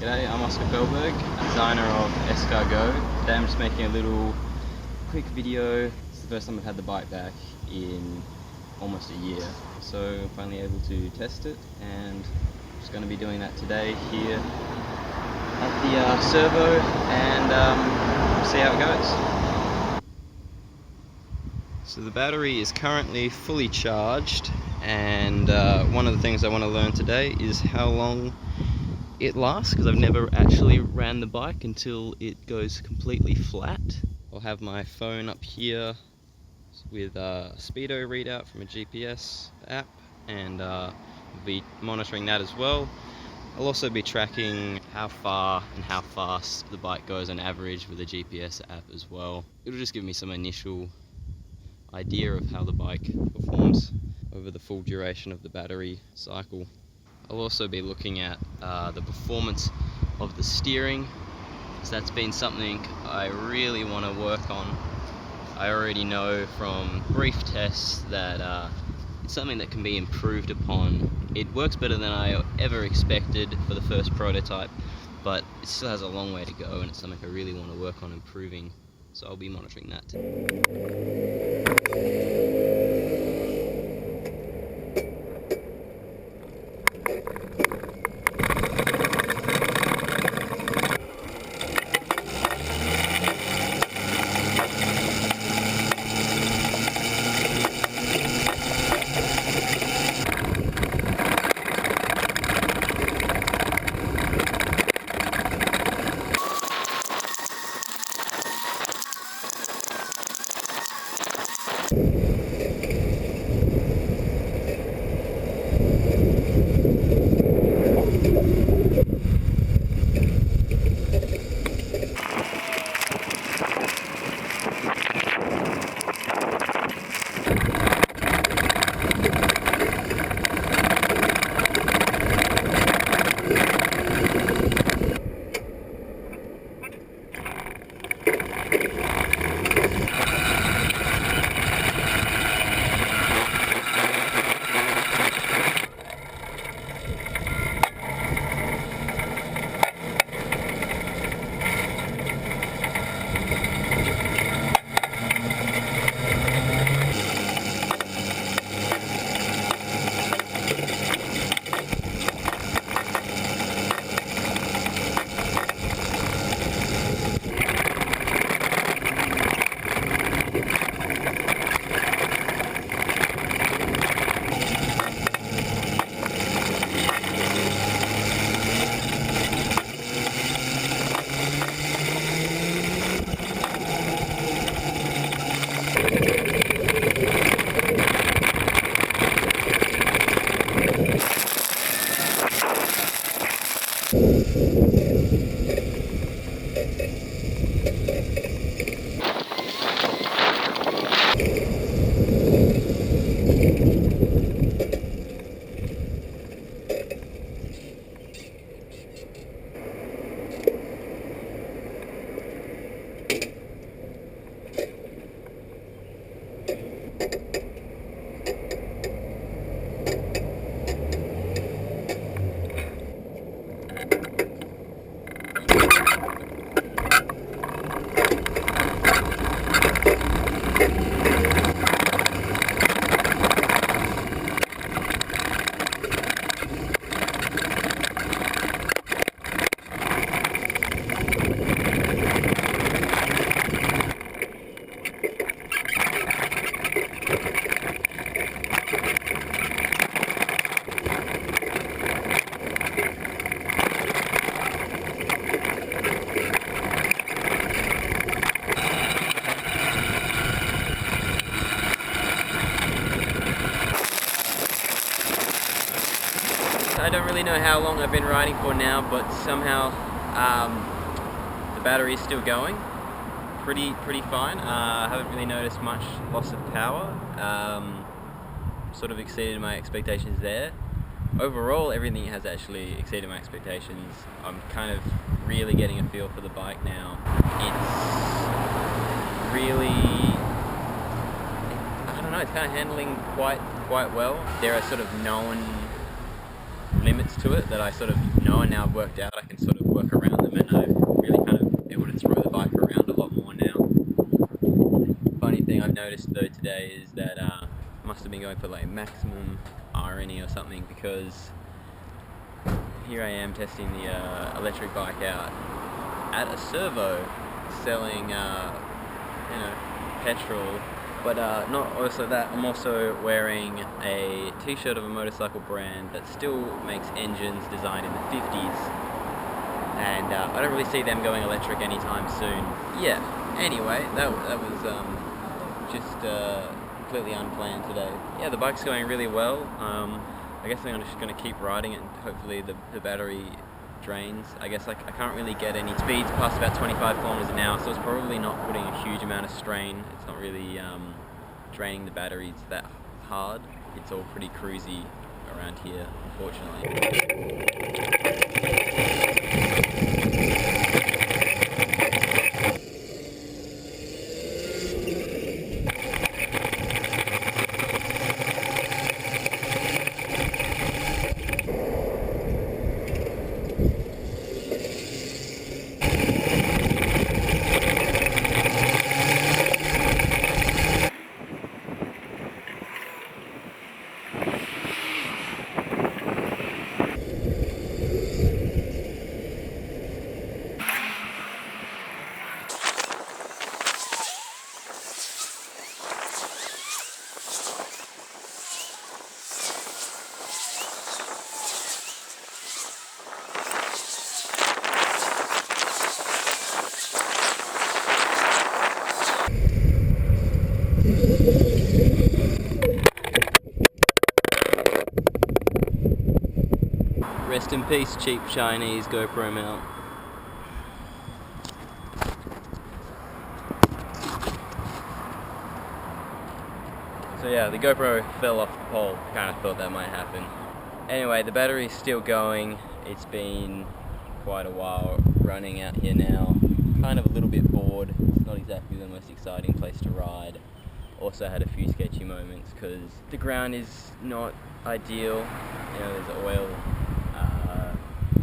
G'day, I'm designer of EsCargo. Today I'm just making a little quick video. It's the first time I've had the bike back in almost a year, so I'm finally able to test it, and I'm just going to be doing that today here at the servo and see how it goes. So the battery is currently fully charged, and one of the things I want to learn today is how long it lasts, because I've never actually ran the bike until it goes completely flat. I'll have my phone up here with a speedo readout from a GPS app, and be monitoring that as well. I'll also be tracking how far and how fast the bike goes on average with a GPS app as well. It'll just give me some initial idea of how the bike performs over the full duration of the battery cycle. I'll also be looking at the performance of the steering, because that's been something I really want to work on. I already know from brief tests that it's something that can be improved upon. It works better than I ever expected for the first prototype, but it still has a long way to go, and it's something I really want to work on improving, so I'll be monitoring that too. I don't really know how long I've been riding for now, but somehow the battery is still going pretty fine. I haven't really noticed much loss of power. Sort of exceeded my expectations there. Overall, everything has actually exceeded my expectations. I'm kind of really getting a feel for the bike now. It's really, I don't know, it's kind of handling quite well. There are sort of known limits to it that I sort of know and now worked out. I can sort of work around them, and I'm really kind of able to throw the bike around a lot more now. Funny thing I've noticed though today is that I must have been going for like maximum irony or something, because here I am testing the electric bike out at a servo selling petrol, but not also that, I'm also wearing a t-shirt of a motorcycle brand that still makes engines designed in the 50s, and I don't really see them going electric anytime soon. Yeah, anyway, that was just completely unplanned today. Yeah, the bike's going really well. I guess I'm just going to keep riding it, and hopefully the battery drains. I guess I can't really get any speeds past about 25 kilometers an hour, so it's probably not putting a huge amount of strain. It's not really draining the batteries that hard. It's all pretty cruisy around here, unfortunately. Rest in peace, cheap Chinese GoPro mount. So yeah, the GoPro fell off the pole. Kind of thought that might happen. Anyway, the battery's still going. It's been quite a while running out here now. Kind of a little bit bored. It's not exactly the most exciting place to ride. Also had a few sketchy moments because the ground is not ideal. You know, there's oil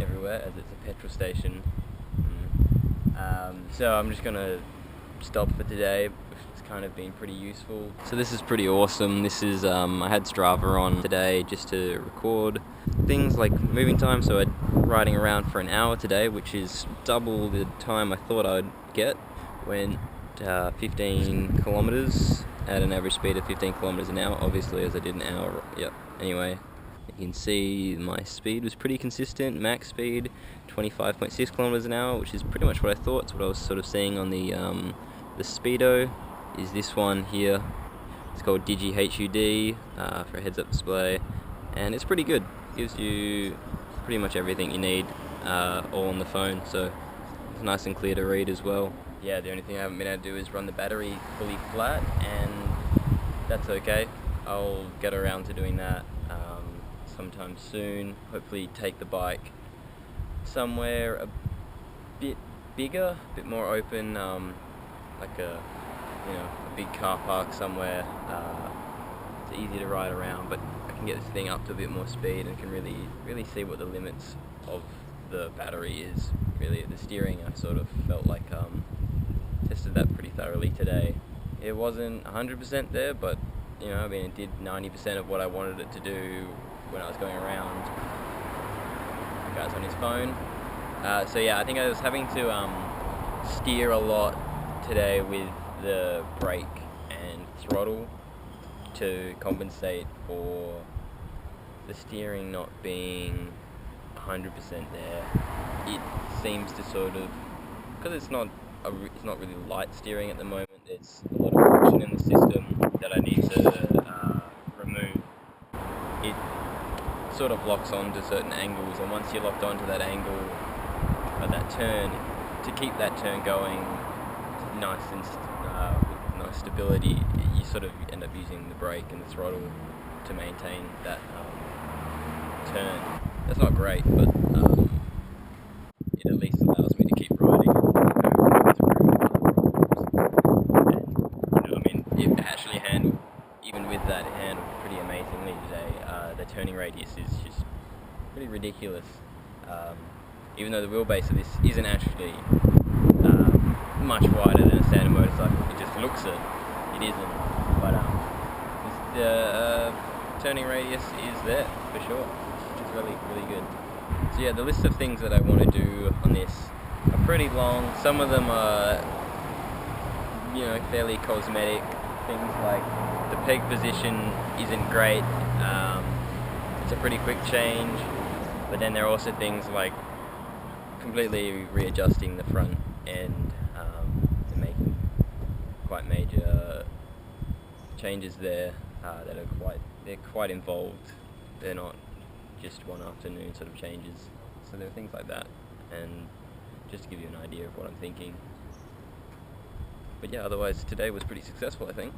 everywhere as it's a petrol station. So I'm just gonna stop for today. It's kind of been pretty useful. So this is pretty awesome. This is I had Strava on today just to record things like moving time. So I'm riding around for an hour today, which is double the time I thought I'd get. Went 15 kilometers at an average speed of 15 kilometers an hour, obviously, as I did an hour. Yep. Anyway, you can see my speed was pretty consistent. Max speed 25.6 kilometers an hour, which is pretty much what I thought. It's what I was sort of seeing on the speedo. Is this one here? It's called Digi HUD for a heads-up display, and it's pretty good. Gives you pretty much everything you need, all on the phone. So it's nice and clear to read as well. Yeah, the only thing I haven't been able to do is run the battery fully flat, and that's okay. I'll get around to doing that sometime soon. Hopefully take the bike somewhere a bit bigger, a bit more open, like a big car park somewhere. It's easy to ride around, but I can get this thing up to a bit more speed and can really see what the limits of the battery is. Really, the steering, I sort of felt like tested that pretty thoroughly today. It wasn't 100% there, but I mean, it did 90% of what I wanted it to do when I was going around. The guy's on his phone. So yeah, I think I was having to steer a lot today with the brake and throttle to compensate for the steering not being 100% there. It seems to sort of, because it's not really light steering at the moment. There's a lot of friction in the system that I need to remove. It sort of locks onto certain angles, and once you're locked onto that angle of that turn, to keep that turn going nice and with nice stability, you sort of end up using the brake and the throttle to maintain that turn. That's not great, but it at least allows me to keep riding and go through. And, I mean, it actually handled, even with that, it handled pretty amazingly today. The turning radius is just pretty ridiculous. even though the wheelbase of this isn't actually much wider than a standard motorcycle. It just looks it. It isn't. But the turning radius is there for sure, which is really, really good. So yeah, the list of things that I want to do on this are pretty long. Some of them are, you know, fairly cosmetic. Things like the peg position isn't great. It's a pretty quick change. But then there are also things like completely readjusting the front end and making quite major changes there that are quite involved. They're not just one afternoon sort of changes. So there are things like that, and just to give you an idea of what I'm thinking. But yeah, otherwise today was pretty successful, I think.